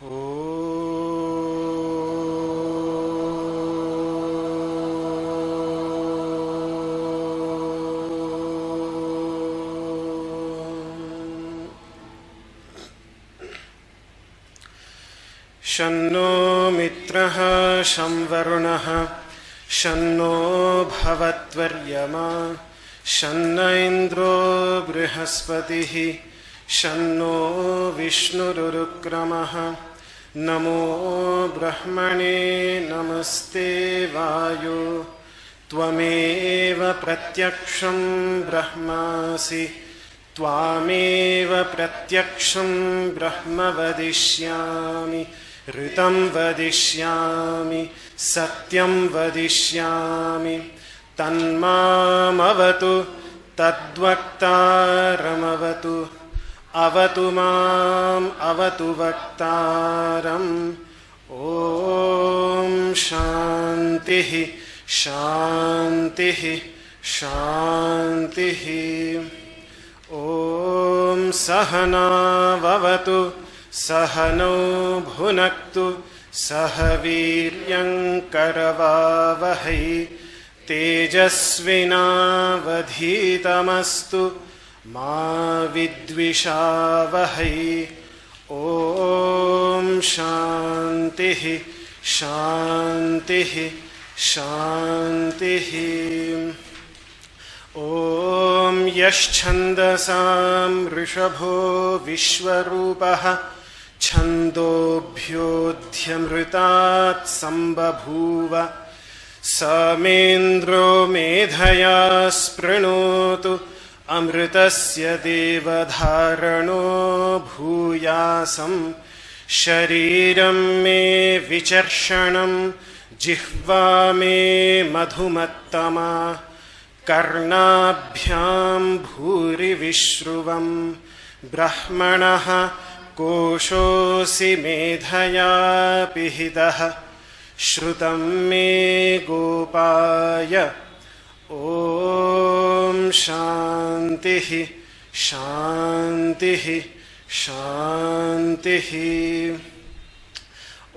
शन्नो मित्रः शं वरुणः शन्नो भवत्वर्यमा शन्न इन्द्रो बृहस्पतिः शन्नो विष्णुरुक्रमः नमो ब्रह्मणे नमस्ते वायो त्वमेव प्रत्यक्षं ब्रह्मासि त्वामेव प्रत्यक्षं ब्रह्म वदिष्यामि ऋतं वदिष्यामि सत्यं वदिष्यामि तन्मामवतु तद्वक्तारमवतु अवतु माम् अवतु वक्तारम् ॐ शान्तिः शान्तिः शान्तिः ॐ सहनाववतु सहनौ भुनक्तु सह वीर्यं करवावहै तेजस्विनावधीतमस्तु मा विद्विषावहै ॐ शान्तिः शान्तिः शान्तिः ॐ यश्छन्दसां ऋषभो विश्वरूपः छन्दोभ्योऽध्यमृतात् सम्बभूव समेन्द्रो मेधया स्पृणोतु अमृतस्य देवधारणो भूयासं शरीरं मे विचर्षणं जिह्वा मे मधुमत्तमा कर्णाभ्यां भूरिविश्रुवं ब्रह्मणः कोशोऽसि मेधया पिहितः श्रुतं मे गोपाय ॐ शान्तिः शान्तिः शान्तिः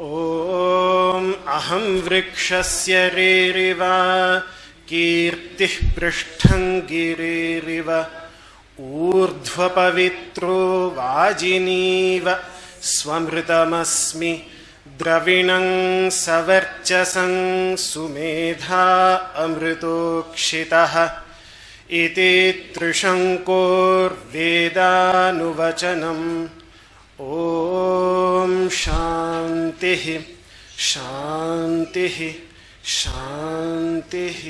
ॐ अहं वृक्षस्य रेरिव कीर्तिः पृष्ठं गिरेरिव ऊर्ध्वपवित्रो वाजिनीव स्वमृतमस्मि द्रविणं सवर्चसं सुमेधा अमृतोक्षितः इति त्रिशङ्कोर्वेदानुवचनम् ॐ शान्तिः शान्तिः शान्तिः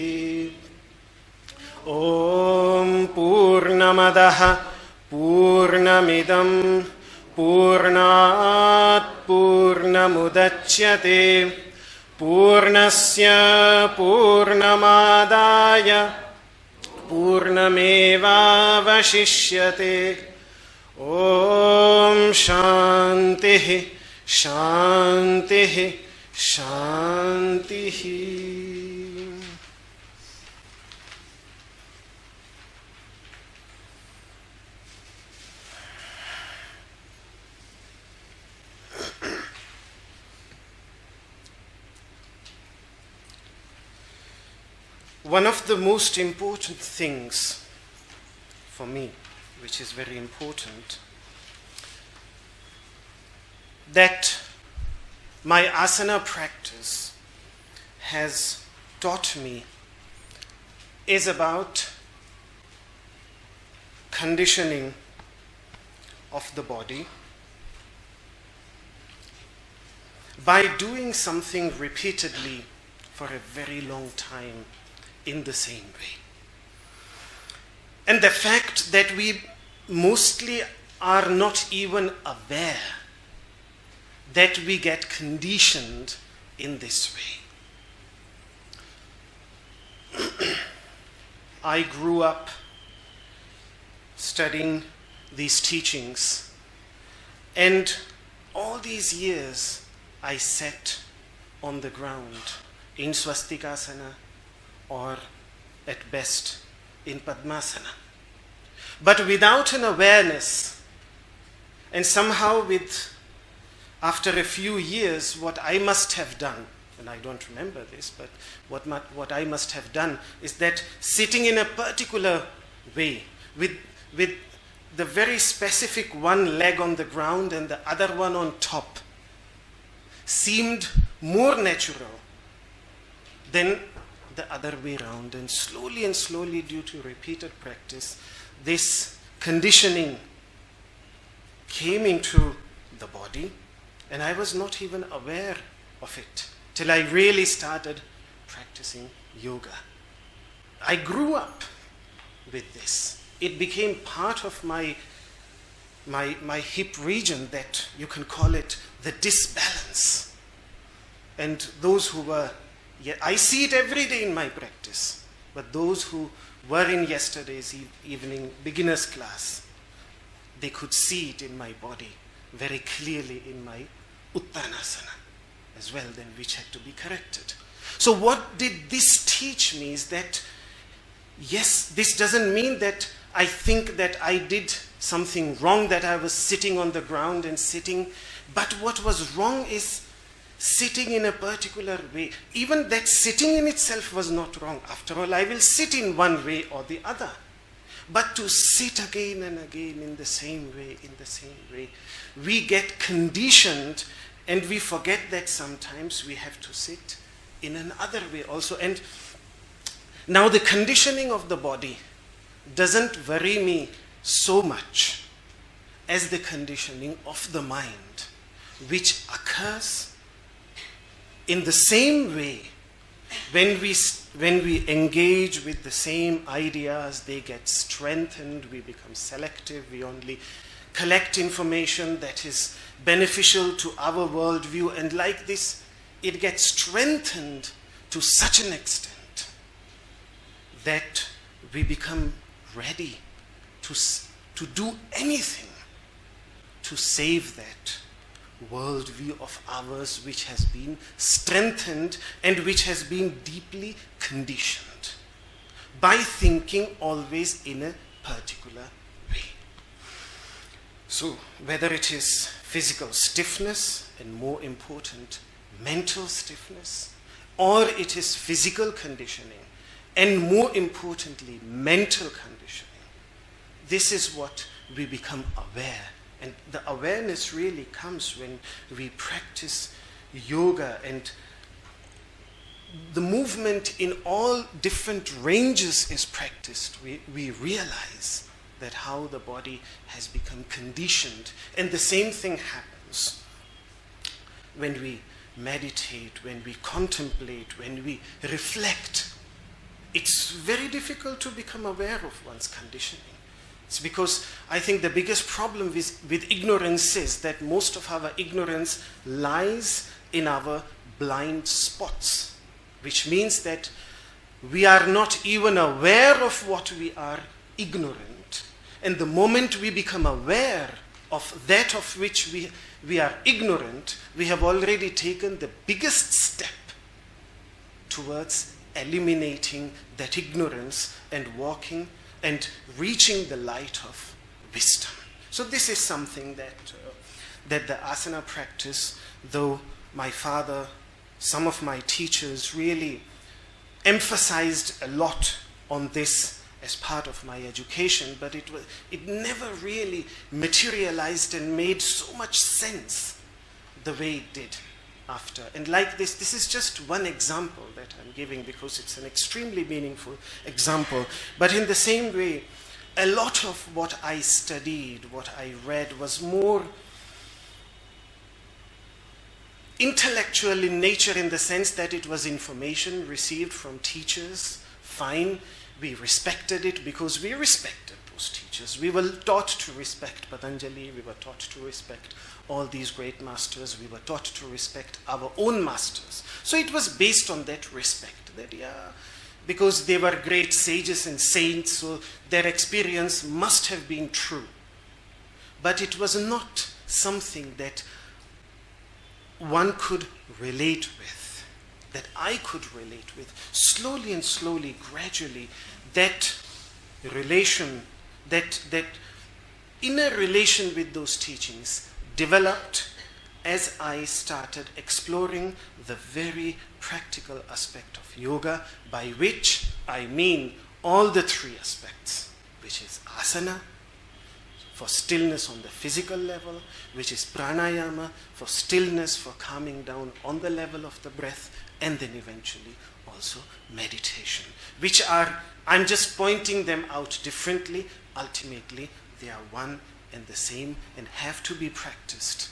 ॐ पूर्णमदः पूर्णमिदं पूर्णात् पूर्णमुदच्यते पूर्णस्य पूर्णमादाय पूर्णमेवावशिष्यते ॐ शान्तिः शान्तिः शान्तिः One of the most important things for me, which is very important, that my asana practice has taught me is about conditioning of the body by doing something repeatedly for a very long time in the same way. And the fact that we mostly are not even aware that we get conditioned in this way. I grew up studying these teachings, and all these years I sat on the ground in swastikasana or at best in padmasana, but without an awareness, and somehow with after a few years, what I must have done, and I don't remember this, but what I must have done is that sitting in a particular way, with the very specific one leg on the ground and the other one on top, seemed more natural than the other way around. And slowly, due to repeated practice, this conditioning came into the body, and I was not even aware of it till I really started practicing yoga. I grew up with this. It became part of my hip region, that you can call it the disbalance. And those who were, I see it every day in my practice, but those who were in yesterday's evening beginner's class, they could see it in my body very clearly in my Uttanasana as well, then which had to be corrected. So what did this teach me is that, yes, this doesn't mean that I think that I did something wrong, that I was sitting on the ground and sitting, but what was wrong is sitting in a particular way. Even that sitting in itself was not wrong. After all, I will sit in one way or the other. But to sit again and again in the same way, we get conditioned, and we forget that sometimes we have to sit in another way also. And now the conditioning of the body doesn't worry me so much as the conditioning of the mind, which occurs in the same way. When we engage with the same ideas, they get strengthened, we become selective, we only collect information that is beneficial to our worldview, and like this, it gets strengthened to such an extent that we become ready to do anything to save that worldview of ours, which has been strengthened and which has been deeply conditioned by thinking always in a particular way. So whether it is physical stiffness, and more important, mental stiffness, or it is physical conditioning, and more importantly, mental conditioning, this is what we become aware. And the awareness really comes when we practice yoga, and the movement in all different ranges is practiced. We realize that how the body has become conditioned. And the same thing happens when we meditate, when we contemplate, when we reflect. It's very difficult to become aware of one's conditioning. It's because I think the biggest problem with ignorance is that most of our ignorance lies in our blind spots, which means that we are not even aware of what we are ignorant. And the moment we become aware of that of which we are ignorant, we have already taken the biggest step towards eliminating that ignorance and walking and reaching the light of wisdom. So this is something that the asana practice, though my father, some of my teachers really emphasized a lot on this as part of my education, but it never really materialized and made so much sense the way it did after. And like this is just one example that I'm giving because it's an extremely meaningful example. But in the same way, a lot of what I studied, what I read, was more intellectual in nature, in the sense that it was information received from teachers. Fine, we respected it because we respected those teachers. We were taught to respect Patanjali, we were taught to respect all these great masters, we were taught to respect our own masters. So it was based on that respect, that because they were great sages and saints, so their experience must have been true. But it was not something that one could relate with, that I could relate with. Slowly and slowly, gradually, that relation, that inner relation with those teachings developed, as I started exploring the very practical aspect of yoga, by which I mean all the three aspects, which is asana, for stillness on the physical level, which is pranayama, for stillness, for calming down on the level of the breath, and then eventually also meditation, which are, I'm just pointing them out differently. Ultimately, they are one and the same and have to be practiced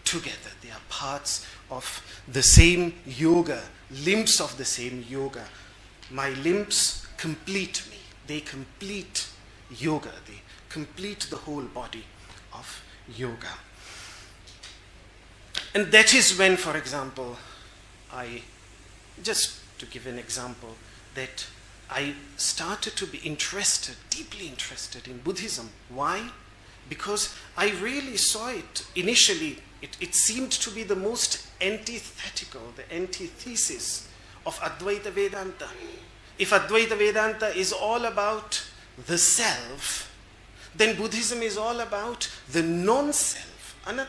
together. They are parts of the same yoga, limbs of the same yoga. My limbs complete me. They complete yoga. They complete the whole body of yoga. And that is when, for example, just to give an example, that I started to be interested, deeply interested in Buddhism. Why? Because I really saw it initially. It seemed to be the most antithetical, the antithesis of Advaita Vedanta. If Advaita Vedanta is all about the self, then Buddhism is all about the non-self, anatta.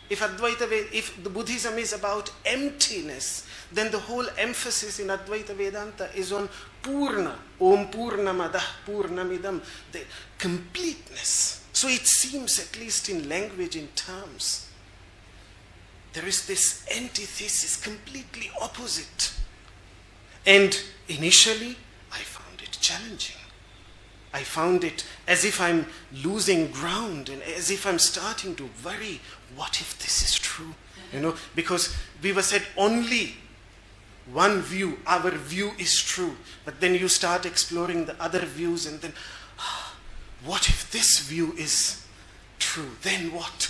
If the Buddhism is about emptiness, then the whole emphasis in Advaita Vedanta is on Purna, Om Purnamadah Purnamidam, the completeness. So it seems, at least in language, in terms, there is this antithesis, completely opposite. And initially, I found it challenging. I found it as if I'm losing ground and as if I'm starting to worry, what if this is true? Because we were said only one view, our view is true. But then you start exploring the other views and then, what if this view is true? Then what?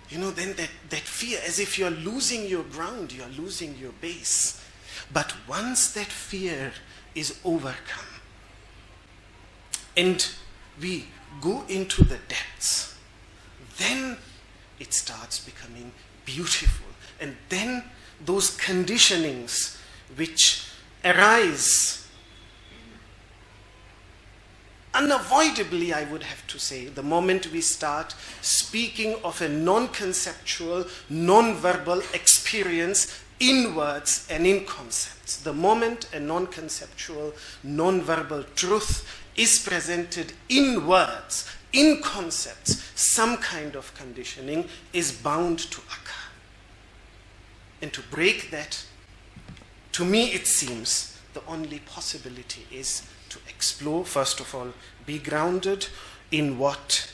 Then that fear, as if you're losing your ground, you're losing your base. But once that fear is overcome, and we go into the depths, then it starts becoming beautiful. And then those conditionings which arise unavoidably, I would have to say, the moment we start speaking of a non-conceptual, non-verbal experience in words and in concepts. The moment a non-conceptual, non-verbal truth is presented in words, in concepts, some kind of conditioning is bound to occur. And to break that, to me it seems, the only possibility is to explore, first of all, be grounded in what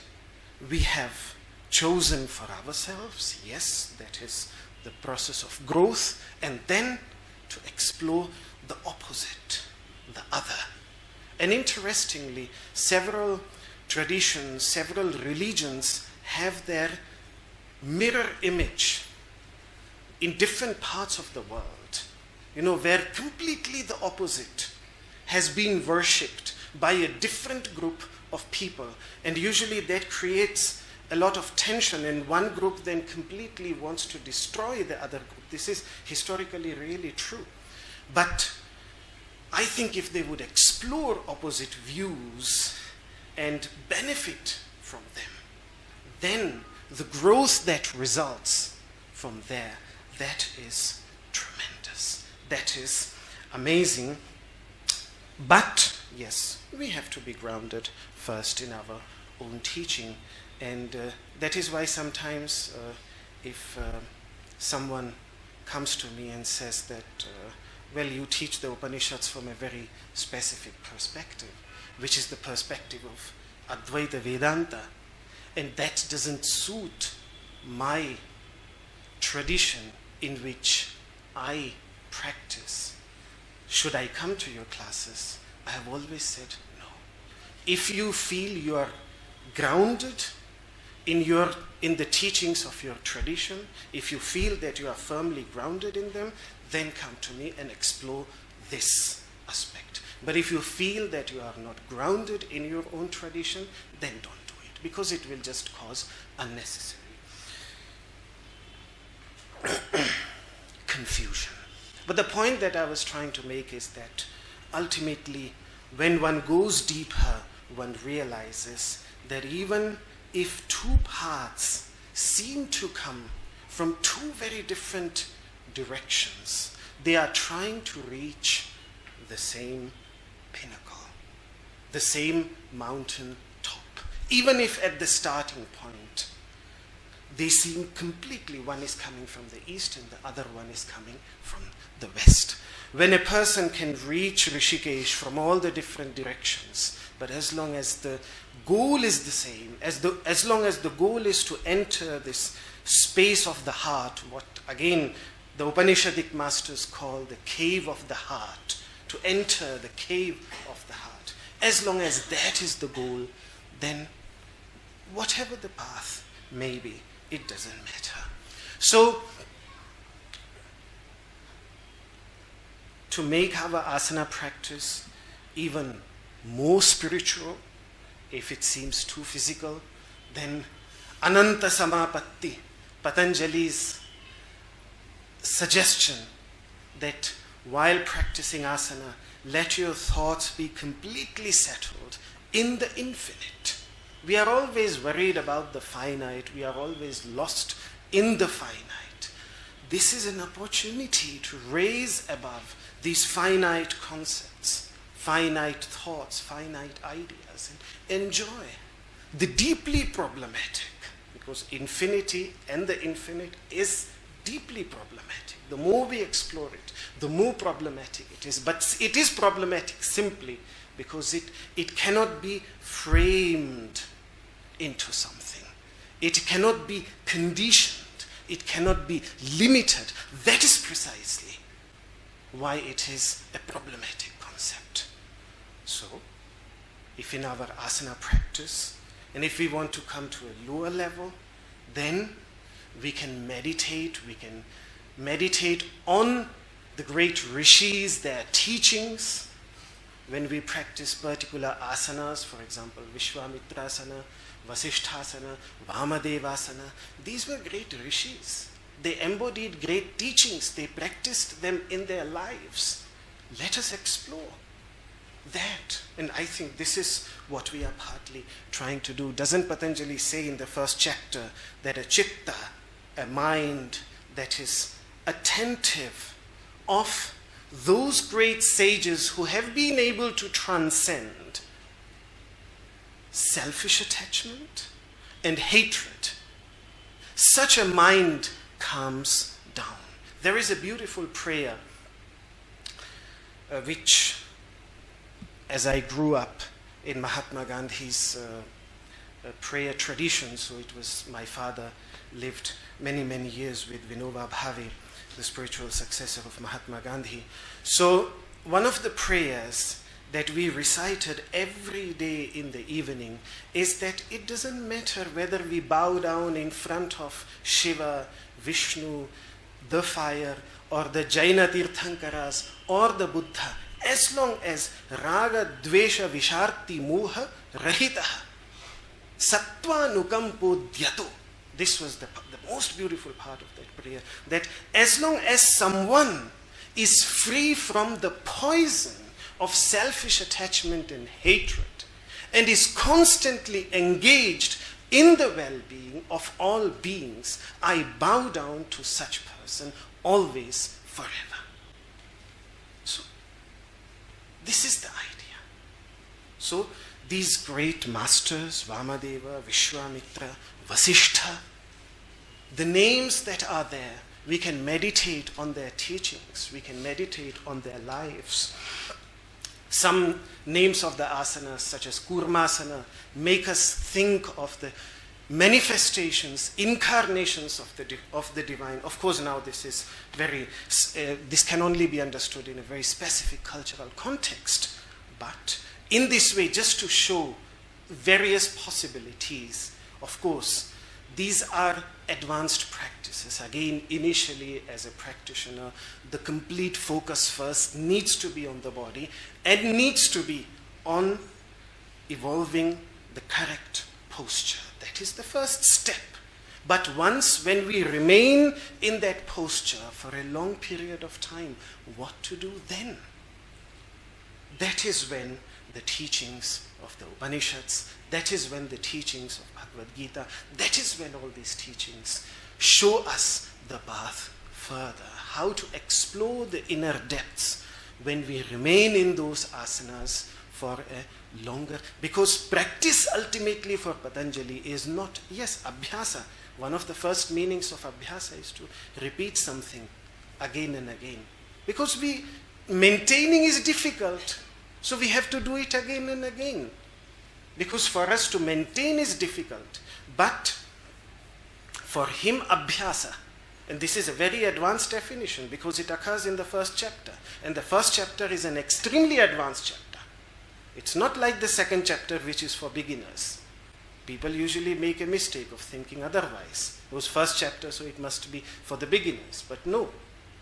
we have chosen for ourselves. Yes, that is the process of growth, and then to explore the opposite, the other. And interestingly, several traditions, several religions have their mirror image in different parts of the world, where completely the opposite has been worshipped by a different group of people. And usually that creates a lot of tension, and one group then completely wants to destroy the other group. This is historically really true. But I think if they would explore opposite views and benefit from them, then the growth that results from there, that is tremendous. That is amazing. But, yes, we have to be grounded first in our own teaching. And that is why sometimes if someone comes to me and says that, well, you teach the Upanishads from a very specific perspective, which is the perspective of Advaita Vedanta, and that doesn't suit my tradition in which I practice. Should I come to your classes? I have always said no. If you feel you are grounded in the teachings of your tradition, if you feel that you are firmly grounded in them, then come to me and explore this aspect. But if you feel that you are not grounded in your own tradition, then don't do it, because it will just cause unnecessary confusion. But the point that I was trying to make is that ultimately, when one goes deeper, one realizes that even if two paths seem to come from two very different directions. They are trying to reach the same pinnacle, the same mountain top. Even if at the starting point, they seem completely, one is coming from the east and the other one is coming from the west. When a person can reach Rishikesh from all the different directions, but as long as the goal is the same, as long as the goal is to enter this space of the heart, what again the Upanishadic masters call the cave of the heart, to enter the cave of the heart, as long as that is the goal, then whatever the path may be, it doesn't matter. So, to make our asana practice even more spiritual, if it seems too physical, then Ananta Samapatti, Patanjali's suggestion that while practicing asana, let your thoughts be completely settled in the infinite. We are always worried about the finite. We are always lost in the finite. This is an opportunity to raise above these finite concepts, finite thoughts, finite ideas, and enjoy the deeply problematic, because infinity and the infinite is deeply problematic. The more we explore it, the more problematic it is. But it is problematic simply because it cannot be framed into something. It cannot be conditioned. It cannot be limited. That is precisely why it is a problematic concept. So, if in our asana practice, and if we want to come to a lower level, then we can meditate on the great rishis, their teachings. When we practice particular asanas, for example, Vishwamitrasana, Vasishthasana, Vamadevasana, these were great rishis. They embodied great teachings. They practiced them in their lives. Let us explore that. And I think this is what we are partly trying to do. Doesn't Patanjali say in the first chapter that a chitta, a mind that is attentive of those great sages who have been able to transcend selfish attachment and hatred, such a mind calms down. There is a beautiful prayer which, as I grew up in Mahatma Gandhi's prayer tradition, so it was my father lived many, many years with Vinoba Bhave, the spiritual successor of Mahatma Gandhi. So one of the prayers that we recited every day in the evening is that it doesn't matter whether we bow down in front of Shiva, Vishnu, the fire, or the Jaina Tirthankaras, or the Buddha, as long as Raga, Dvesha, Visharti, Moha, Rahitaha, Sattva Nukampo Dhyatu. This was the most beautiful part of that prayer, that as long as someone is free from the poison of selfish attachment and hatred and is constantly engaged in the well-being of all beings, I bow down to such person always, forever. So, this is the idea. So, these great masters, Vamadeva, Vishwamitra, Vasishtha, the names that are there, we can meditate on their teachings, we can meditate on their lives. Some names of the asanas, such as Kurmasana, make us think of the manifestations, incarnations of the divine. Of course, now this is this can only be understood in a very specific cultural context. But in this way, just to show various possibilities, of course, these are advanced practices. Again, initially as a practitioner, the complete focus first needs to be on the body and needs to be on evolving the correct posture. That is the first step. But when we remain in that posture for a long period of time, what to do then? That is when the teachings of the Upanishads. That is when the teachings of Bhagavad Gita, that is when all these teachings show us the path further, how to explore the inner depths when we remain in those asanas for a longer. Because practice ultimately for Patanjali is not, yes, abhyasa. One of the first meanings of abhyasa is to repeat something again and again. Because maintaining is difficult, so we have to do it again and again. Because for us to maintain is difficult. But for him, abhyasa, and this is a very advanced definition because it occurs in the first chapter. And the first chapter is an extremely advanced chapter. It's not like the second chapter, which is for beginners. People usually make a mistake of thinking otherwise. It was first chapter, so it must be for the beginners. But no,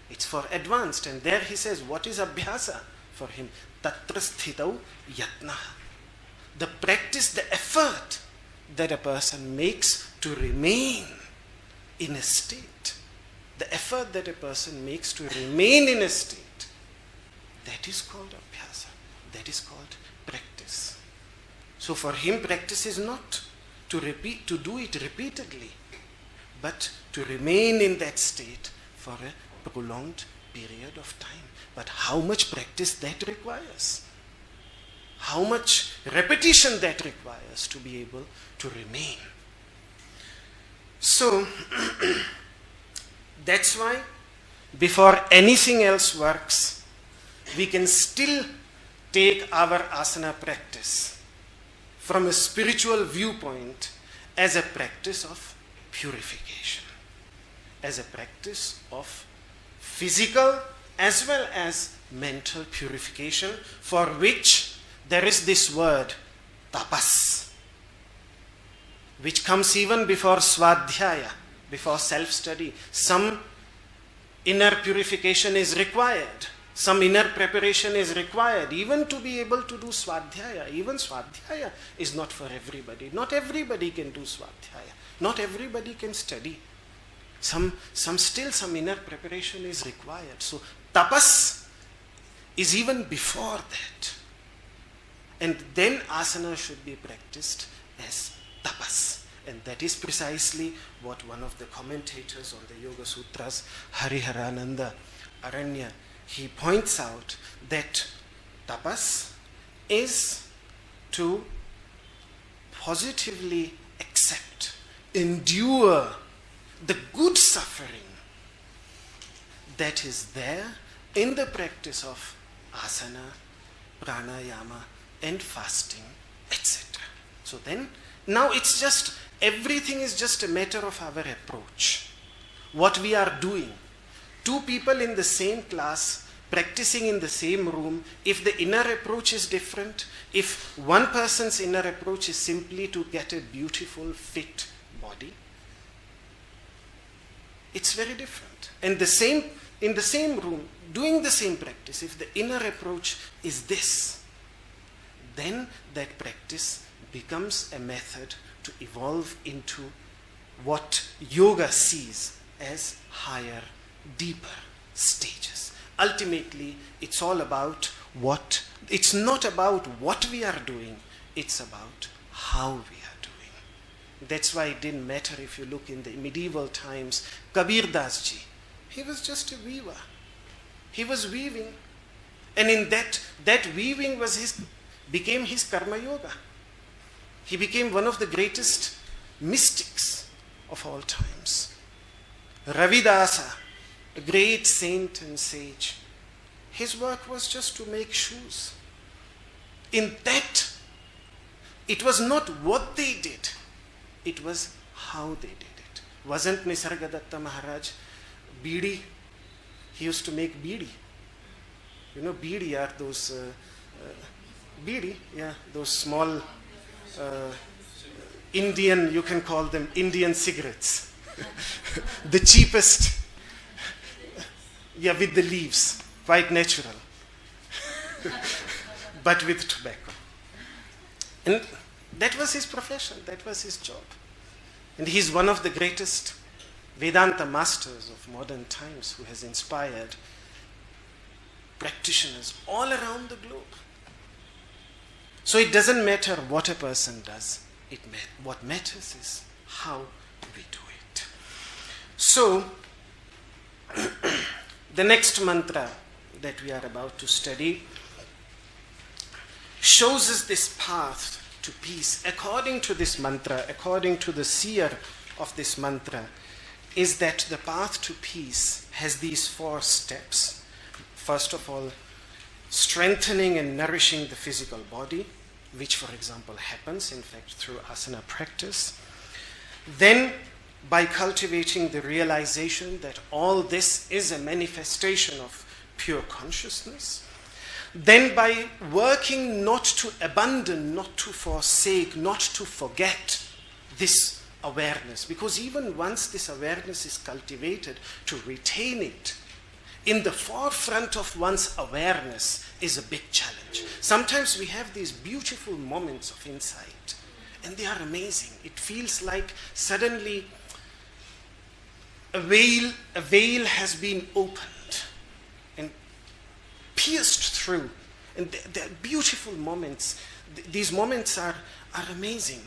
it's for advanced. And there he says, what is abhyasa for him? Tatra sthitau yatnaha. The practice, the effort that a person makes to remain in a state. The effort that a person makes to remain in a state. That is called abhyasa. That is called practice. So for him, practice is not to do it repeatedly, but to remain in that state for a prolonged period of time. But how much practice that requires? How much repetition that requires to be able to remain? So, that's why before anything else works, we can still take our asana practice from a spiritual viewpoint as a practice of purification, as a practice of physical as well as mental purification, for which there is this word tapas, which comes even before svadhyaya, before self-study. Some inner purification is required. Some inner preparation is required even to be able to do svadhyaya. Even svadhyaya is not for everybody. Not everybody can do svadhyaya. Not everybody can study. Some inner preparation is required. So tapas is even before that. And then asana should be practiced as tapas. And that is precisely what one of the commentators on the Yoga Sutras, Hariharananda Aranya, he points out that tapas is to positively accept, endure the good suffering that is there in the practice of asana, pranayama, and fasting, etc. So then, now it's just, everything is just a matter of our approach. What we are doing. Two people in the same class, practicing in the same room, if the inner approach is different, if one person's inner approach is simply to get a beautiful, fit body, it's very different. And in the same room, doing the same practice, if the inner approach is this, then that practice becomes a method to evolve into what yoga sees as higher, deeper stages. Ultimately, it's all about it's not about what we are doing, it's about how we are doing. That's why it didn't matter if you look in the medieval times, Kabir Das ji, he was just a weaver. He was weaving. And in that weaving became his karma yoga. He became one of the greatest mystics of all times. Ravidasa, a great saint and sage, his work was just to make shoes. In that, it was not what they did, it was how they did it. Wasn't Nisargadatta Maharaj beedi? He used to make beedi. You know, beedi are those those small Indian, you can call them Indian cigarettes. The cheapest, with the leaves, quite natural, but with tobacco. And that was his profession, that was his job. And he's one of the greatest Vedanta masters of modern times who has inspired practitioners all around the globe. So it doesn't matter what a person does. What matters is how we do it. So, the next mantra that we are about to study shows us this path to peace. According to this mantra, according to the seer of this mantra, is that the path to peace has these 4 steps. First of all, strengthening and nourishing the physical body, which, for example, happens, in fact, through asana practice. Then, by cultivating the realization that all this is a manifestation of pure consciousness. Then, by working not to abandon, not to forsake, not to forget this awareness. Because even once this awareness is cultivated, to retain it in the forefront of one's awareness is a big challenge. Sometimes we have these beautiful moments of insight, and they are amazing. It feels like suddenly a veil has been opened and pierced through. And they're beautiful moments. These moments are amazing.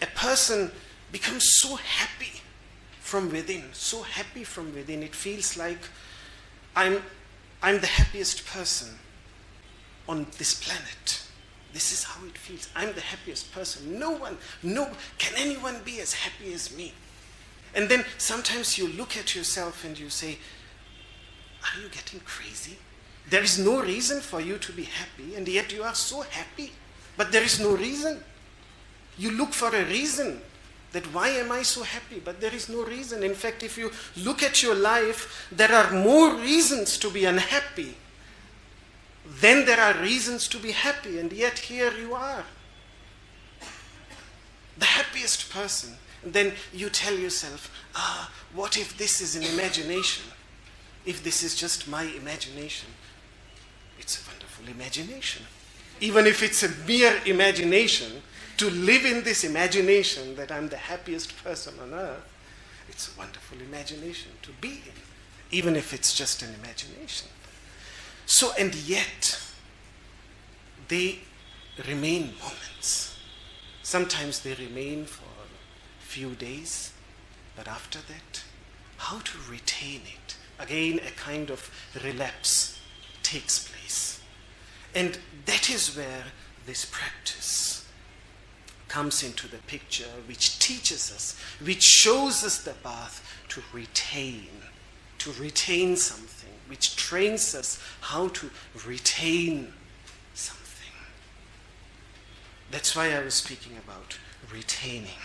A person becomes so happy from within, so happy from within. It feels like I'm the happiest person on this planet. This is how it feels. I'm the happiest person. Can anyone be as happy as me? And then sometimes you look at yourself and you say, are you getting crazy? There is no reason for you to be happy, and yet you are so happy, but there is no reason. You look for a reason that why am I so happy, but there is no reason. In fact, if you look at your life, there are more reasons to be unhappy than there are reasons to be happy, and yet here you are, the happiest person. And then you tell yourself, what if this is an imagination? If this is just my imagination? It's a wonderful imagination. Even if it's a mere imagination, to live in this imagination that I'm the happiest person on earth, it's a wonderful imagination to be in, even if it's just an imagination. So, and yet, they remain moments. Sometimes they remain for a few days, but after that, how to retain it? Again, a kind of relapse takes place. And that is where this practice comes into the picture, which teaches us, which shows us the path to retain something, which trains us how to retain something. That's why I was speaking about retaining.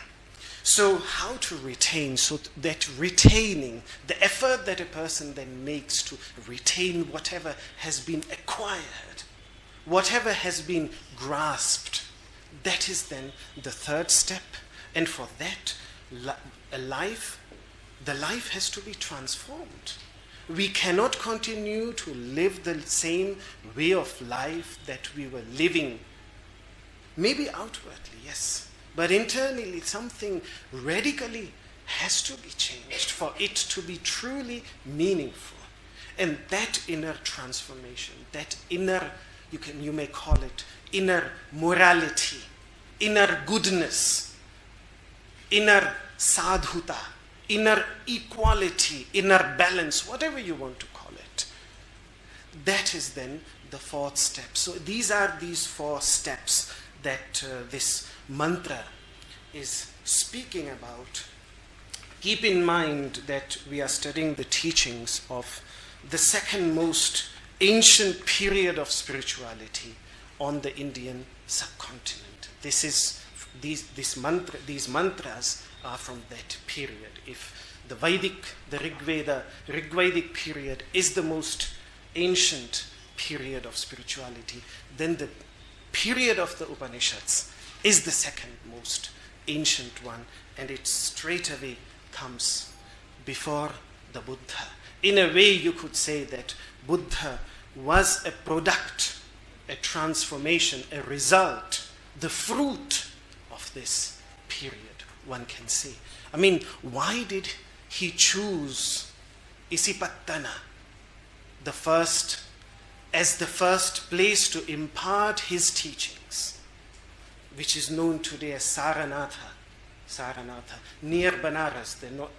So how to retain, so that retaining, the effort that a person then makes to retain whatever has been acquired, whatever has been grasped, that is then the third step. And for that, the life has to be transformed. We cannot continue to live the same way of life that we were living. Maybe outwardly, yes. But internally, something radically has to be changed for it to be truly meaningful. And that inner transformation, that inner, you may call it inner morality, inner goodness, inner sadhuta, inner equality, inner balance, whatever you want to call it. That is then the fourth step. So these are these 4 steps that this mantra is speaking about. Keep in mind that we are studying the teachings of the second most ancient period of spirituality on the Indian subcontinent. These mantras are from that period. If the Rigvedic period is the most ancient period of spirituality, then the period of the Upanishads is the second most ancient one, and it straightaway comes before the Buddha. In a way, you could say that Buddha was a product, a transformation, a result, the fruit of this period, one can say. I mean, why did he choose Isipattana, the first as the first place to impart his teachings, which is known today as Saranatha, near Banaras,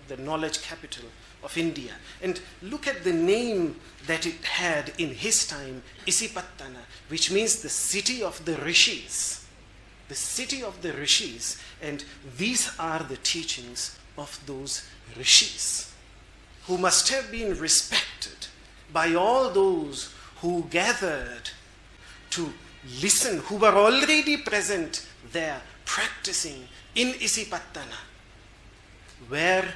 the knowledge capital of India. And look at the name that it had in his time, Isipattana, which means the city of the rishis. The city of the rishis. And these are the teachings of those rishis, who must have been respected by all those who gathered to listen, who were already present there, practicing in Isipattana, where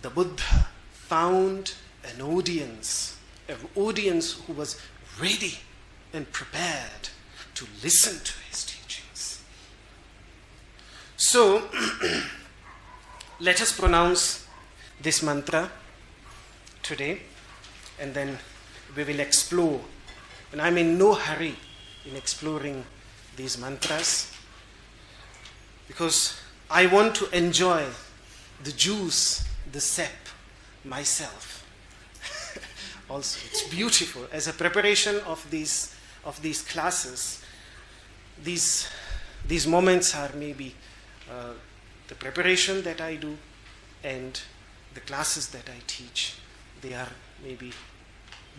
the Buddha found an audience who was ready and prepared to listen to his teachings. So, let us pronounce this mantra today, and then we will explore. And I'm in no hurry in exploring these mantras, because I want to enjoy the juice, the sap, myself. Also, it's beautiful. As a preparation of these classes, these moments are maybe the preparation that I do and the classes that I teach. They are maybe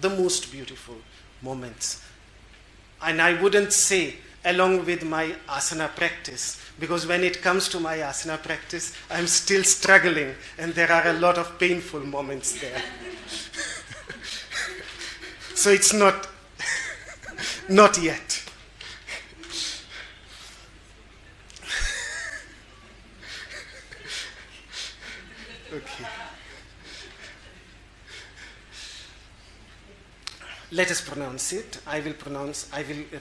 the most beautiful moments. And I wouldn't say along with my asana practice, because when it comes to my asana practice, I'm still struggling, and there are a lot of painful moments there. So it's not yet. Okay. Let us pronounce it. I will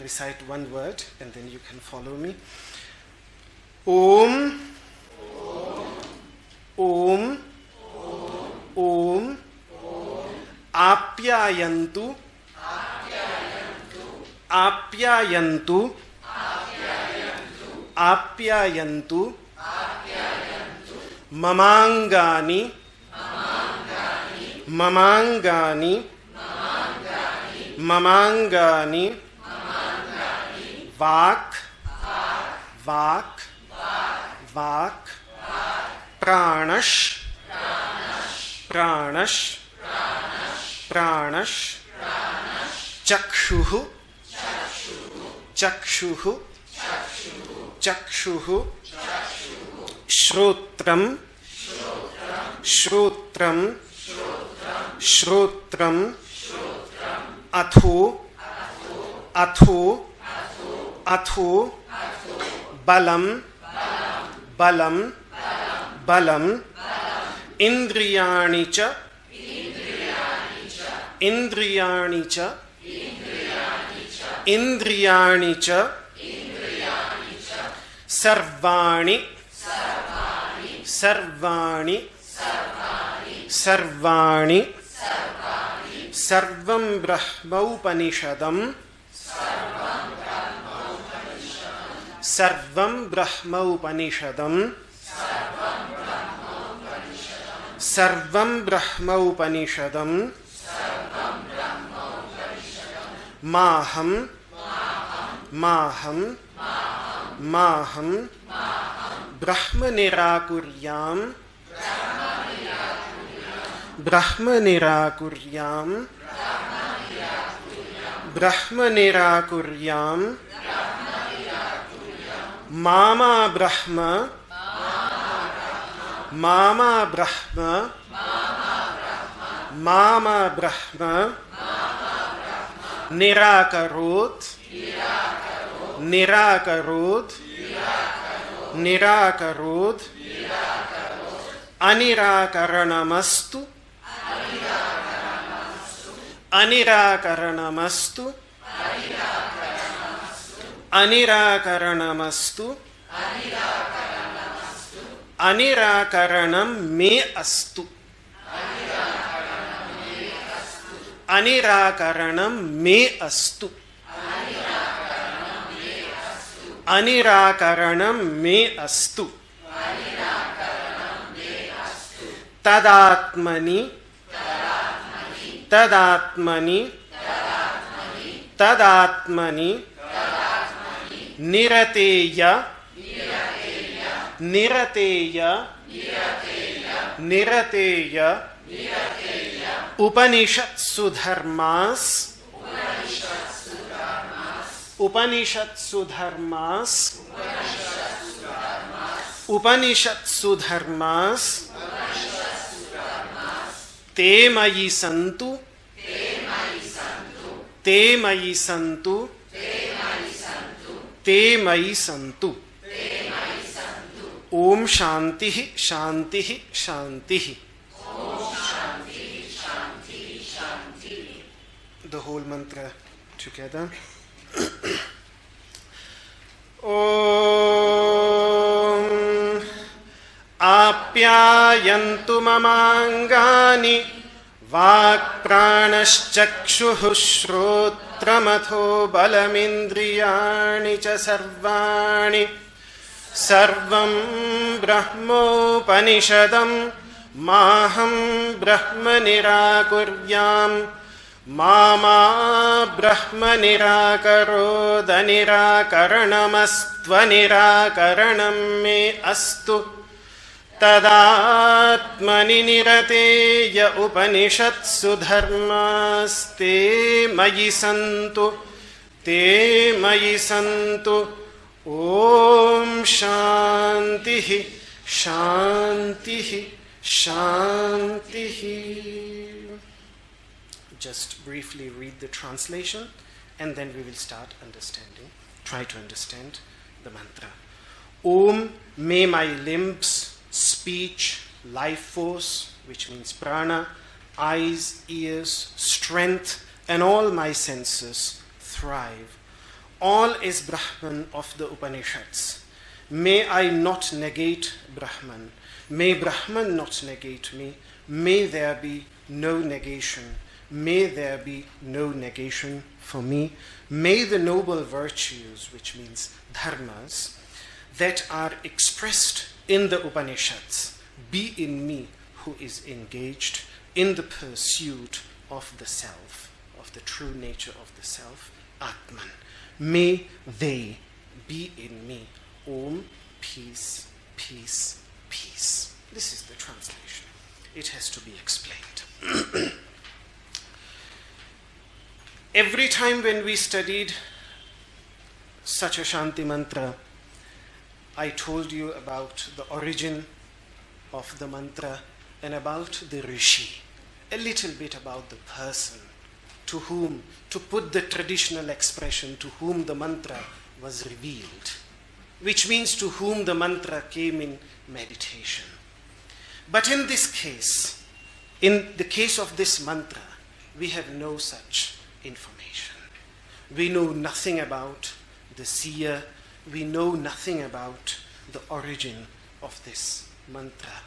recite one word, and then you can follow me. Om. Om. Om. Āpyāyantu. Āpyāyantu. Āpyāyantu. Mamāṅgāni. Mamāṅgāni. Mamāṅgāni. Vāk. prāṇaś. cakṣuḥ. śrotram. atho. balam. indriyāṇi ca. sarvāṇi. sarvaṁ brahmaupaniṣadaṁ. sarvaṁ brahmaupaniṣadaṁ. māhaṁ. brahma nirākuryāṁ. māma brahma. nirākarod. anirākaraṇamastu. anirākaraṇam me astu. anirākaraṇam me astu. anirākaraṇam me astu. tadātmani. tadatmani nirateya Upanishadsu dharmās te mayi santu Om Shanti Shanti Shanti. The whole mantra together. Om Āpyāyantu mamāṅgāni prāṇaś cakṣuḥ śrotram atho balam indriyāṇi ca sarvāṇi sarvaṁ brahmaupaniṣadaṁ māhaṁ brahma nirākuryāṁ mama brahma nirākarod anirākaraṇam astv nirākarāṇam me astu ātmani nirate upaniṣatsu dharmās te mayi santu Om Shanti Shanti Shanti. Just briefly read the translation and then we will start try to understand the mantra. Om, may my limbs, speech, life force, which means prana, eyes, ears, strength, and all my senses thrive. All is Brahman of the Upanishads. May I not negate Brahman. May Brahman not negate me. May there be no negation. May there be no negation for me. May the noble virtues, which means dharmās, that are expressed in the Upanishads be in me who is engaged in the pursuit of the self, of the true nature of the self, Atman. May they be in me. Om, peace, peace, peace. This is the translation. It has to be explained. Every time when we studied such a Shanti mantra, I told you about the origin of the mantra and about the rishi, a little bit about the person to whom, to put the traditional expression, to whom the mantra was revealed, which means to whom the mantra came in meditation. But in this case, in the case of this mantra, we have no such information. We know nothing about the seer, we know nothing about the origin of this mantra,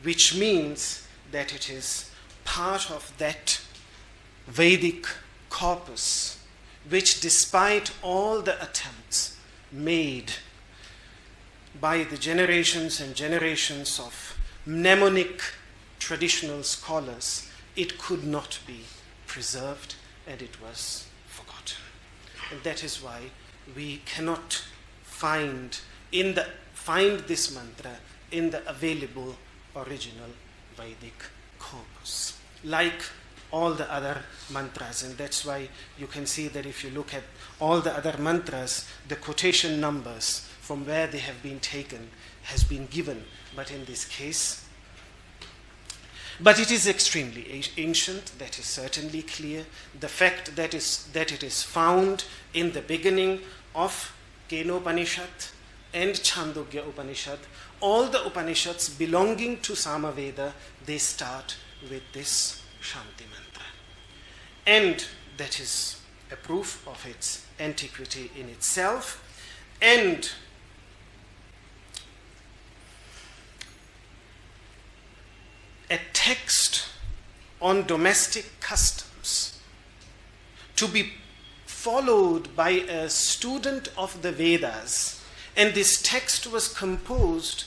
which means that it is part of that Vedic corpus which, despite all the attempts made by the generations and generations of mnemonic traditional scholars, it could not be preserved and it was forgotten. And that is why we cannot find this mantra in the available original Vedic corpus, like all the other mantras. And that's why you can see that if you look at all the other mantras, the quotation numbers from where they have been taken has been given. But in this case, but it is extremely ancient, that is certainly clear. The fact that it is found in the beginning of Kenopanishad and Chandogya Upanishad, all the Upanishads belonging to Samaveda, they start with this Shanti mantra. And that is a proof of its antiquity in itself. And a text on domestic customs to be followed by a student of the Vedas. And this text was composed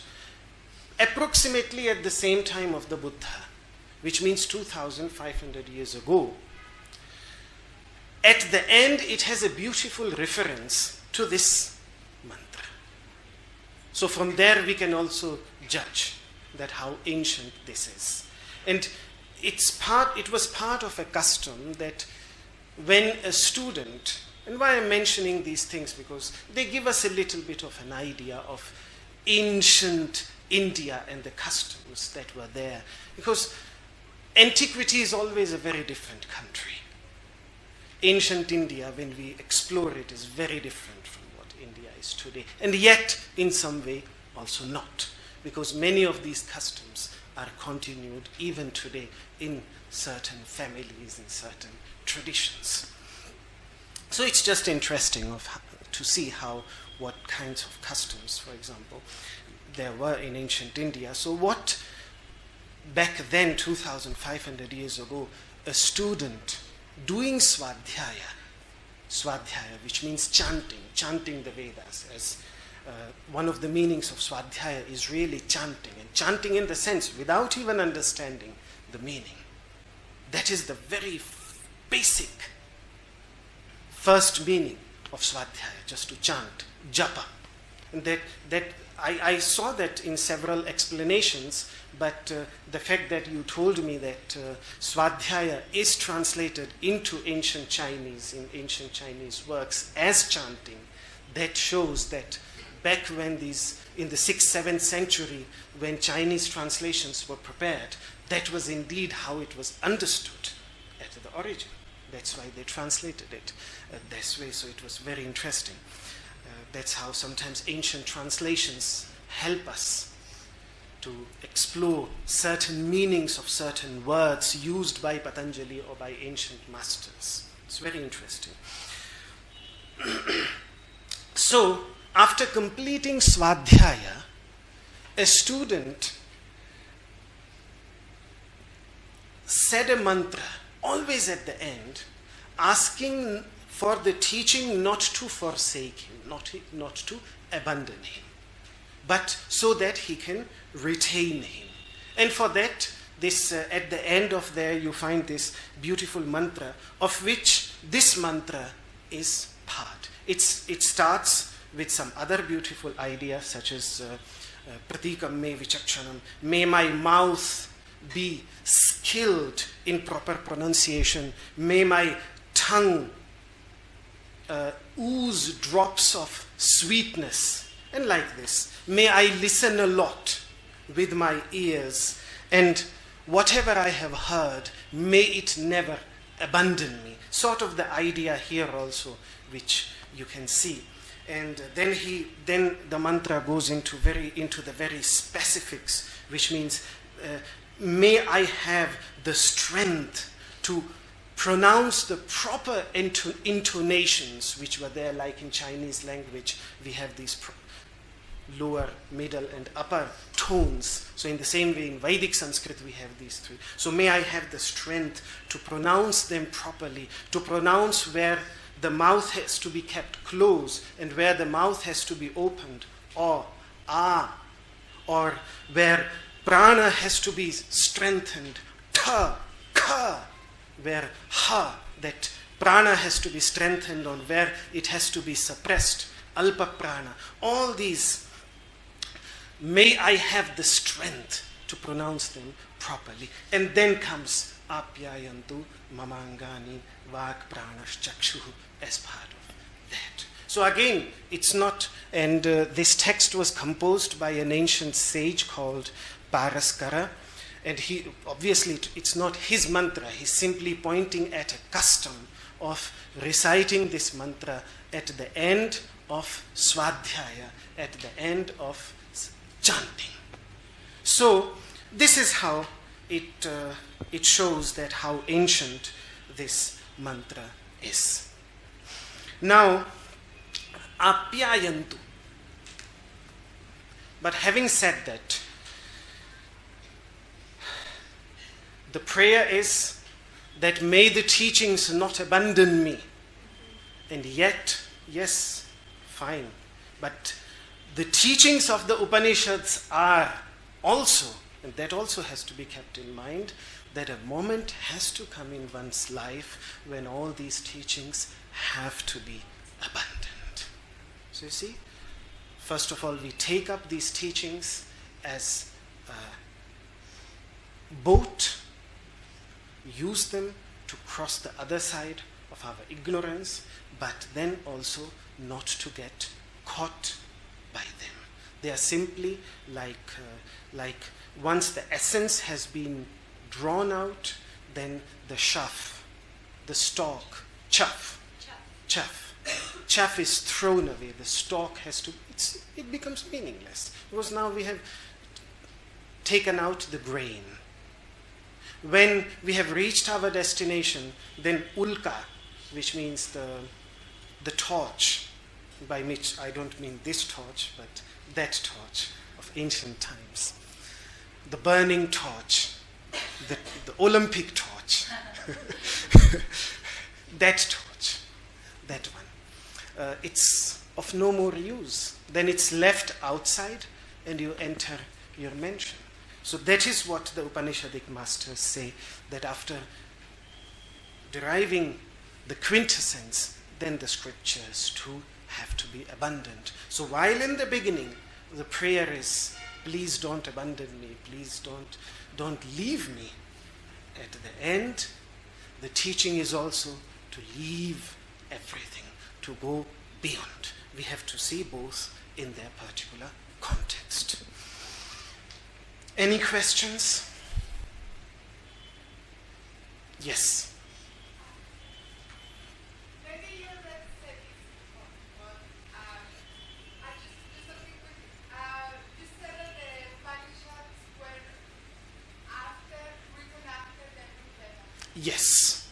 approximately at the same time of the Buddha, which means 2,500 years ago. at the end it has a beautiful reference to this mantra. So from there we can also judge that how ancient this is. And it was part of a custom that when a student, and why I'm mentioning these things, because they give us a little bit of an idea of ancient India and the customs that were there. Because antiquity is always a very different country. Ancient India, when we explore it, is very different from what India is today. And yet, in some way, also not. Because many of these customs are continued even today in certain families, in certain traditions. So it's just interesting to see what kinds of customs, for example, there were in ancient India. So what back then, 2,500 years ago, a student doing swadhyaya, which means chanting the Vedas, as one of the meanings of swadhyaya is really chanting, and chanting in the sense without even understanding the meaning. That is the very basic first meaning of swadhyaya, just to chant, japa. And that I saw that in several explanations, but the fact that you told me that swadhyaya is translated into ancient Chinese, in ancient Chinese works as chanting, that shows that back when in the 6th, 7th century, when Chinese translations were prepared, that was indeed how it was understood at the origin. That's why they translated it this way, so it was very interesting. That's how sometimes ancient translations help us to explore certain meanings of certain words used by Patanjali or by ancient masters. It's very interesting. So, after completing swadhyaya, a student said a mantra, always at the end, asking for the teaching not to forsake him, not to abandon him, but so that he can retain him. And for that, this at the end of there you find this beautiful mantra, of which this mantra is part. It starts with some other beautiful ideas, such as pratikam me vichakshanam, may my mouth be skilled in proper pronunciation, may my tongue ooze drops of sweetness, and like this, may I listen a lot with my ears, and whatever I have heard, may it never abandon me. Sort of the idea here also, which you can see. And then the mantra goes into the very specifics, which means may I have the strength to pronounce the proper intonations which were there, like in Chinese language we have these lower, middle and upper tones. So in the same way in Vedic Sanskrit we have these three. So may I have the strength to pronounce them properly, to pronounce where the mouth has to be kept closed and where the mouth has to be opened, or or where prana has to be strengthened, ta, ka, where ha, that prana has to be strengthened, on where it has to be suppressed, alpa prana. All these, may I have the strength to pronounce them properly. And then comes Āpyāyantu, mamāṅgāni, vāk prāṇaś cakṣuḥ as part of that. So again, it's not, and this text was composed by an ancient sage called Paraskara, and he, obviously it's not his mantra, he's simply pointing at a custom of reciting this mantra at the end of swadhyaya, at the end of chanting. So this is how it shows that how ancient this mantra is. Now, Āpyāyantu. But having said that, the prayer is that may the teachings not abandon me. And yet, yes, fine. But the teachings of the Upanishads are also, and that also has to be kept in mind, that a moment has to come in one's life when all these teachings have to be abandoned. So you see, first of all, we take up these teachings as a boat, use them to cross the other side of our ignorance, but then also not to get caught by them. They are simply like once the essence has been drawn out, then the chaff, the stalk, chaff is thrown away. The stalk has to, it becomes meaningless, because now we have taken out the grain. When we have reached our destination, then ulka, which means the torch, by which I don't mean this torch, but that torch of ancient times, the burning torch, the Olympic torch, that torch, that one, it's of no more use. Then it's left outside and you enter your mansion. So that is what the Upanishadic masters say, that after deriving the quintessence, then the scriptures too have to be abandoned. So while in the beginning the prayer is, please don't abandon me, please don't leave me, at the end the teaching is also to leave everything, to go beyond. We have to see both in their particular context. Any questions? Yes. Maybe you read this before, but just something quick. You said that the Upanishads were written after the Veda. Yes.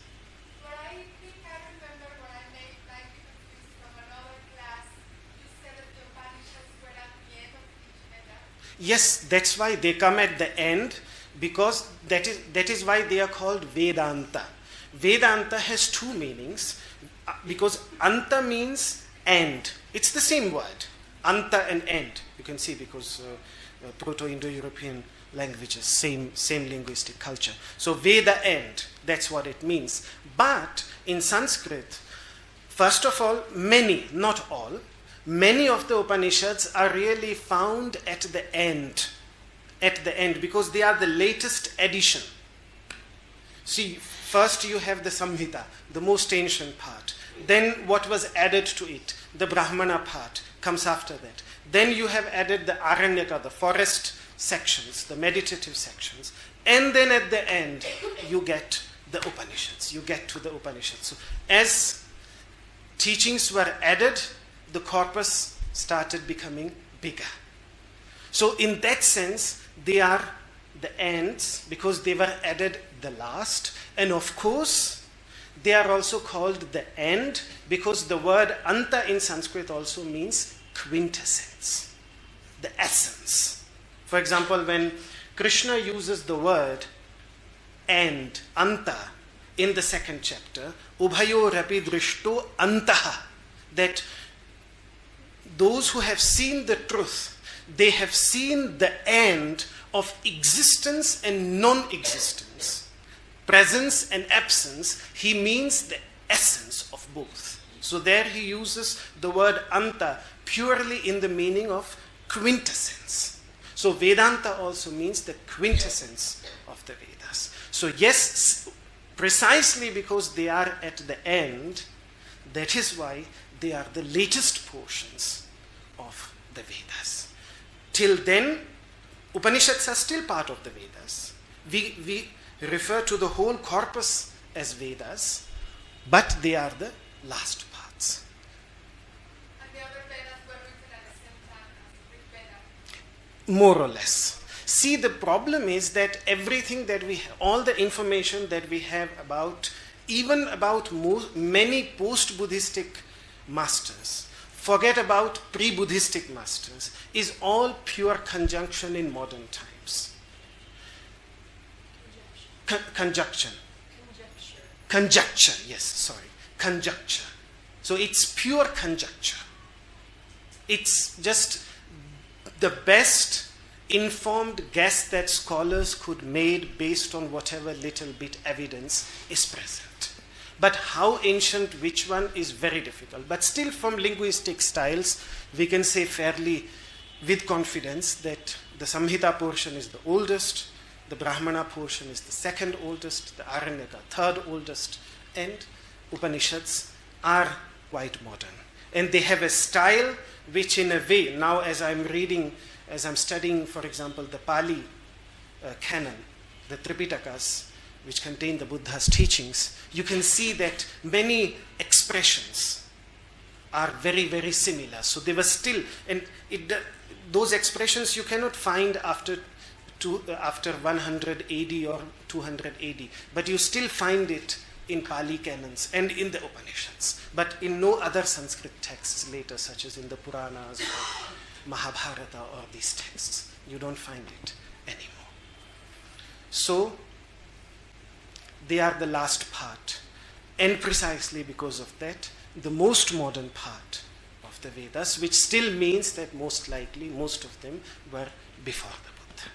But I think I remember when I made confused from another class, you said that the Upanishads were at the end of each Veda. Yes, that's why they come at the end, because that is why they are called Vedanta. Vedanta has two meanings, because anta means end. It's the same word, anta and end. You can see, because Proto-Indo-European languages, same linguistic culture. So Veda end, that's what it means. But in Sanskrit, first of all, many, not all, many of the Upanishads are really found at the end, because they are the latest addition. See, first you have the Samhita, the most ancient part. Then what was added to it, the Brahmana part, comes after that. Then you have added the Aranyaka, the forest sections, the meditative sections. And then at the end, you get the Upanishads. You get to the Upanishads. So as teachings were added, the corpus started becoming bigger. So in that sense, they are the ends, because they were added the last. And of course, they are also called the end, because the word anta in Sanskrit also means quintessence, the essence. For example, when Krishna uses the word end, anta, in the second chapter, ubhayo rapi drishto antaha, that those who have seen the truth, they have seen the end of existence and non-existence, presence and absence. He means the essence of both. So there he uses the word anta purely in the meaning of quintessence. So Vedanta also means the quintessence of the Vedas. So yes, precisely because they are at the end, that is why they are the latest portions of the Vedas. Till then, Upanishads are still part of the Vedas. We refer to the whole corpus as Vedas, but they are the last parts. And the other Vedas were written at the same time as the Rig Veda. More or less. See, the problem is that everything that we have, all the information that we have about, even about many post-Buddhistic masters, forget about pre-Buddhistic masters, is all pure conjunction in modern times. Conjecture, yes, sorry. Conjecture. So it's pure conjecture. It's just the best informed guess that scholars could make based on whatever little bit evidence is present. But how ancient which one is very difficult. But still from linguistic styles, we can say fairly with confidence that the Samhita portion is the oldest, the Brahmana portion is the second oldest, the Aranyaka third oldest, and Upanishads are quite modern. And they have a style which in a way, now as I'm studying, for example, the Pali canon, the Tripitakas, which contain the Buddha's teachings, you can see that many expressions are very, very similar. So they were still, and those expressions you cannot find after 100 AD or 200 AD, but you still find it in Pali canons and in the Upanishads, but in no other Sanskrit texts later, such as in the Puranas or Mahabharata or these texts. You don't find it anymore. So, they are the last part, and precisely because of that, the most modern part of the Vedas, which still means that most likely most of them were before the Buddha.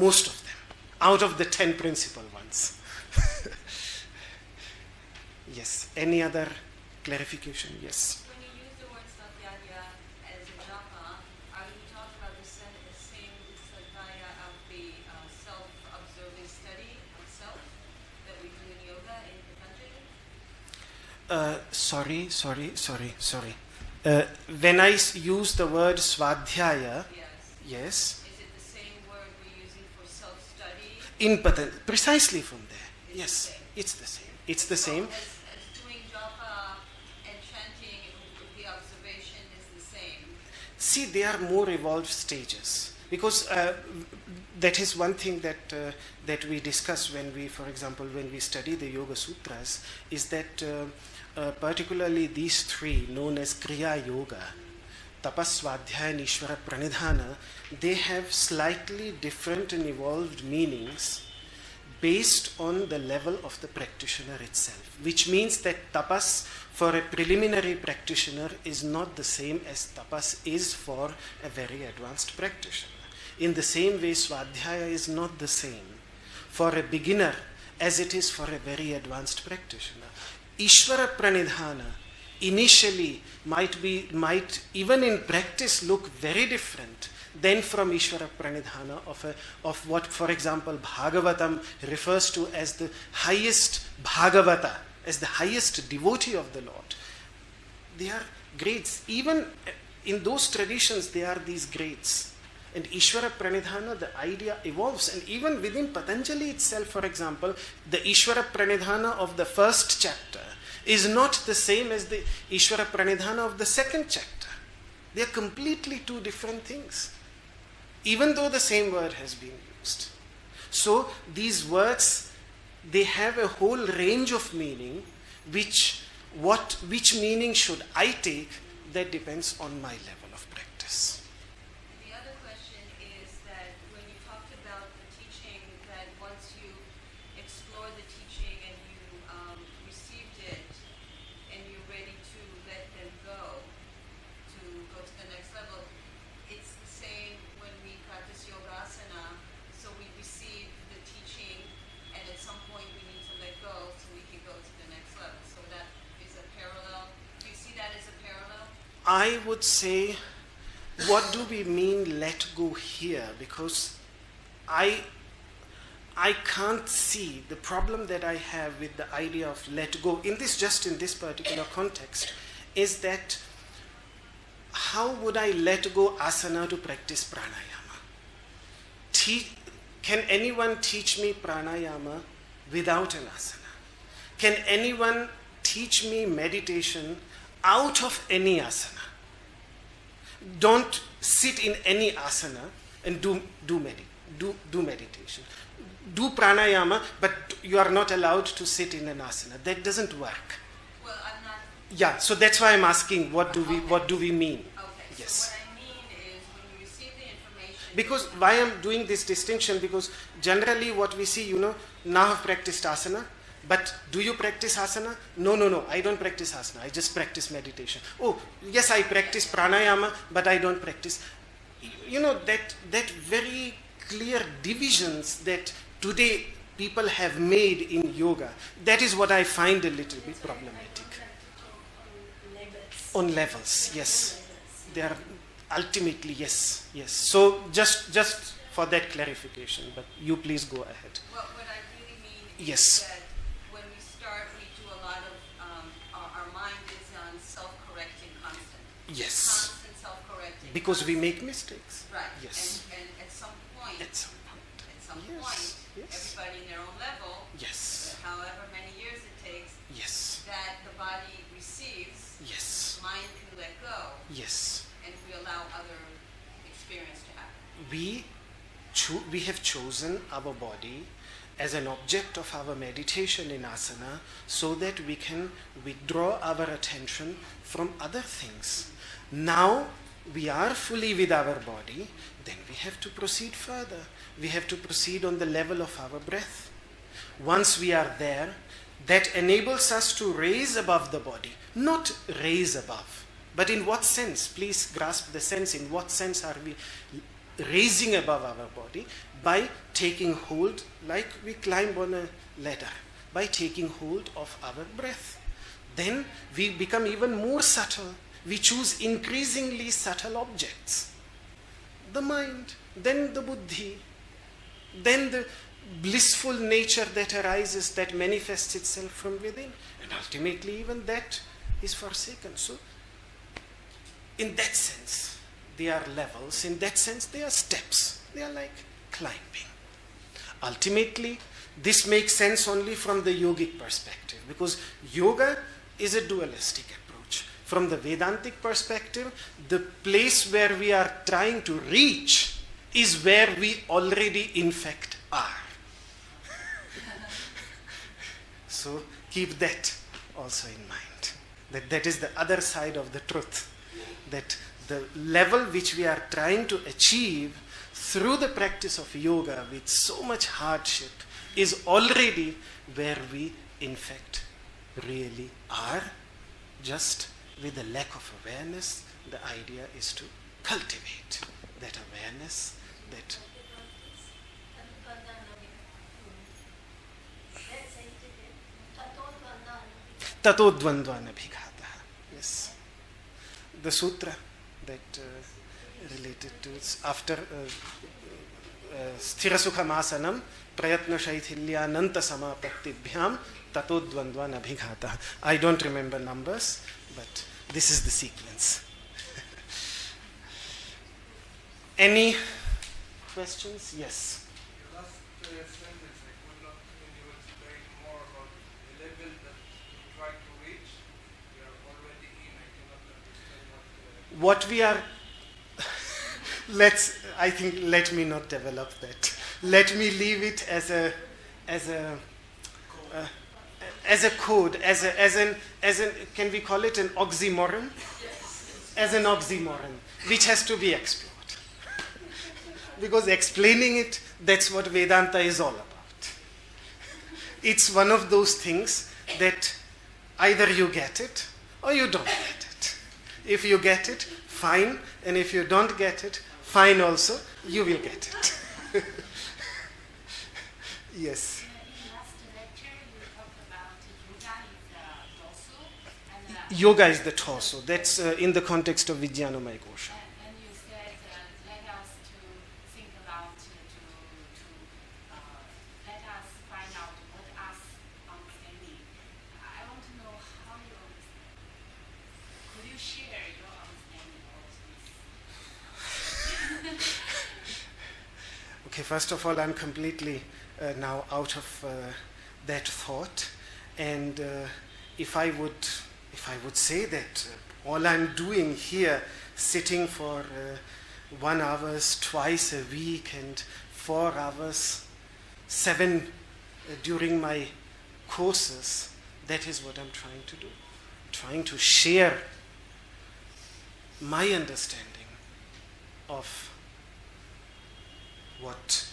Most of them, out of the 10 principal ones. Yes. Any other clarification? Yes. When you use the word sadhya as a japa, are you talking about the same sadhya of the self-observing study of self that we do in yoga in Patanjali? Sorry. When I use the word swadhyaya, yes. Is it the same word we're using for self-study? In Patanjali, precisely from there. Yes, it's the same. It's the same. As doing japa and chanting, the observation is the same. See, they are more evolved stages, because that is one thing that we discuss when we, for example, when we study the Yoga Sutras, is that particularly these three, known as Kriya Yoga, Tapas, Svadhyaya and Ishvara Pranidhana, they have slightly different and evolved meanings based on the level of the practitioner itself, which means that tapas for a preliminary practitioner is not the same as tapas is for a very advanced practitioner. In the same way, swadhyaya is not the same for a beginner as it is for a very advanced practitioner. Ishvara pranidhana initially might even in practice look very different than from Ishvara Pranidhana of what, for example, Bhagavatam refers to as the highest Bhagavata, as the highest devotee of the Lord. They are grades. Even in those traditions, there are these grades. And Ishvara Pranidhana, the idea evolves. And even within Patanjali itself, for example, the Ishvara Pranidhana of the first chapter is not the same as the Ishvara Pranidhana of the second chapter. They are completely two different things, even though the same word has been used. So these words, they have a whole range of meaning, which meaning should I take, that depends on my level of practice. The other question is that when you talked about the teaching, that once you explore the teaching and you received it and you're ready to let them go to the next level, it's the same when we practice yoga asana. So we receive the teaching, and at some point we need to let go so we can go to the next level. So that is a parallel. Do you see that as a parallel? I would say, what do we mean let go here? Because I can't see the problem that I have with the idea of let go in this particular context is that how would I let go asana to practice pranayama? Can anyone teach me pranayama without an asana? Can anyone teach me meditation out of any asana? Don't sit in any asana and do meditation. Do pranayama, but you are not allowed to sit in an asana. That doesn't work. Well, I'm not. Yeah, so that's why I'm asking what do we mean? Okay. Yes. So what I mean is when you receive the information. Because why I'm doing this distinction, because generally what we see, now I've practiced asana, but do you practice asana? No, I don't practice asana. I just practice meditation. Oh, yes, I practice pranayama, but I don't practice. that very clear divisions that today people have made in yoga, that is what I find a little bit problematic. On levels, yes. They are ultimately, yes. So just for that clarification, but you please go ahead. What I really mean Yes. is that when we start, we do a lot of, our mind is on self-correcting constant. Yes. Constant self-correcting. Because we make mistakes. Right. Yes. And at some point, Yes. everybody in their own level, Yes. however many years it takes, Yes. that the body receives, Yes. mind can let go, Yes. and we allow other experience to happen. We have chosen our body as an object of our meditation in asana so that we can withdraw our attention from other things. Now we are fully with our body, then we have to proceed further. We have to proceed on the level of our breath. Once we are there, that enables us to raise above the body. Not raise above, but in what sense? Please grasp the sense. In what sense are we raising above our body? By taking hold, like we climb on a ladder, by taking hold of our breath. Then we become even more subtle. We choose increasingly subtle objects. The mind, then the buddhi, then the blissful nature that arises, that manifests itself from within. And ultimately even that is forsaken. So in that sense, they are levels. In that sense, they are steps. They are like climbing. Ultimately, this makes sense only from the yogic perspective, because yoga is a dualistic approach. From the Vedantic perspective, the place where we are trying to reach is where we already in fact are. So keep that also in mind. That is the other side of the truth. That the level which we are trying to achieve through the practice of yoga with so much hardship is already where we in fact really are. Just with the lack of awareness, the idea is to cultivate that awareness, that tato dvandvanabhighataha. Yes. The sutra that related to it's after sthirasukham āsanam prayatna shaithilyananta samapattibhyam tato dvandvanabhighataha. I don't remember numbers, but this is the sequence. Any questions? Yes. Your last sentence, I could not, when you explain more about the level that you try to reach, we are already in. I cannot understand What we are let me not develop that. Let me leave it as a code, as an can we call it an oxymoron? As an oxymoron, which has to be explored. Because explaining it, that's what Vedanta is all about. It's one of those things that either you get it or you don't get it. If you get it, fine, and if you don't get it, fine also, you will get it. Yes. In last lecture, you talked about yoga is the torso, and Yoga is the torso. That's in the context of Vijnanamaya Kosha. and you said let us to think about let us find out what us understanding. I want to know how you understand. Could you share your understanding of this? Okay, first of all, I'm completely now out of that thought, and if I would say that all I'm doing here, sitting for 1 hour twice a week and 4 hours, 7 during my courses, that is what I'm trying to do. Trying to share my understanding of what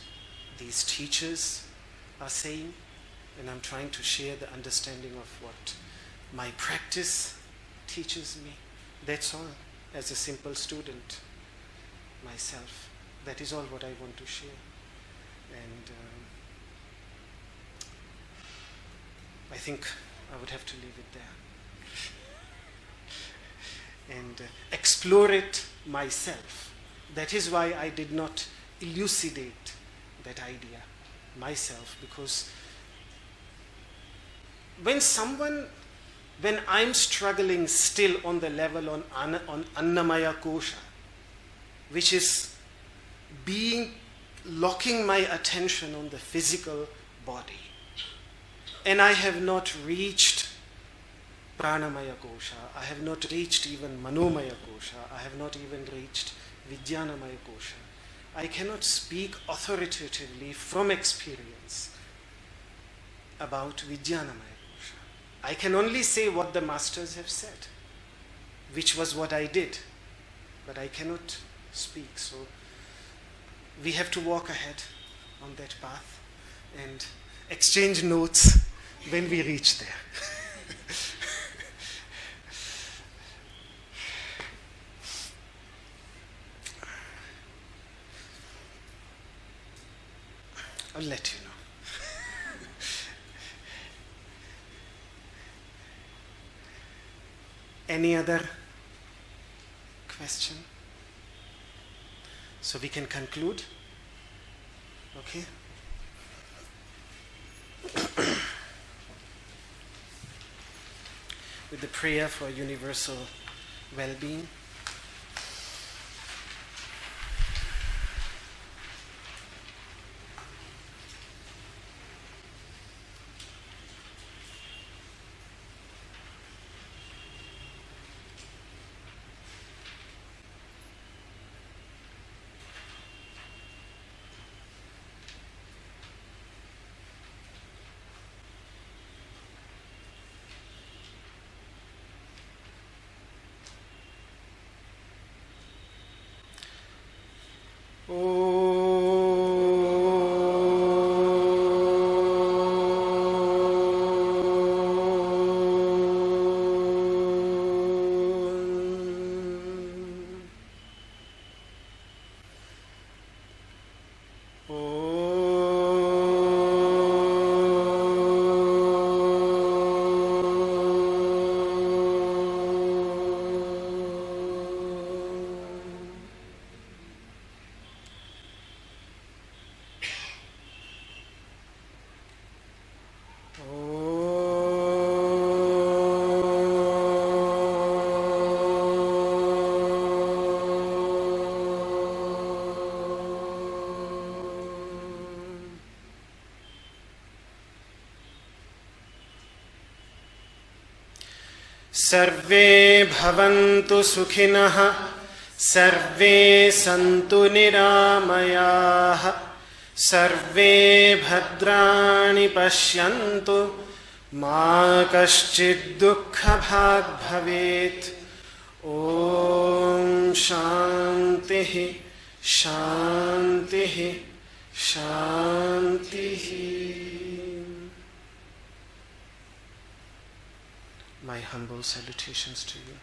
these teachers are saying, and I'm trying to share the understanding of what my practice teaches me. That's all, as a simple student. myself. That is all what I want to share. And I think I would have to leave it there. And explore it myself. That is why I did not elucidate that idea myself, because when I'm struggling still on the level on Annamaya Kosha, which is locking my attention on the physical body, and I have not reached Pranamaya Kosha, I have not reached even Manomaya Kosha, I have not even reached Vijnanamaya Kosha, I cannot speak authoritatively from experience about Vijnanamaya Kosha. I can only say what the masters have said, which was what I did, but I cannot speak. So we have to walk ahead on that path and exchange notes when we reach there. I'll let you know. Any other question? So we can conclude. Okay? With the prayer for universal well-being. सर्वे भवन्तु सुखिनः सर्वे सन्तु निरामयाः सर्वे भद्राणि पश्यन्तु मा कश्चित् दुःखभाग् भवेत् ॐ शान्तिः शान्तिः शान्तिः. My humble salutations to you.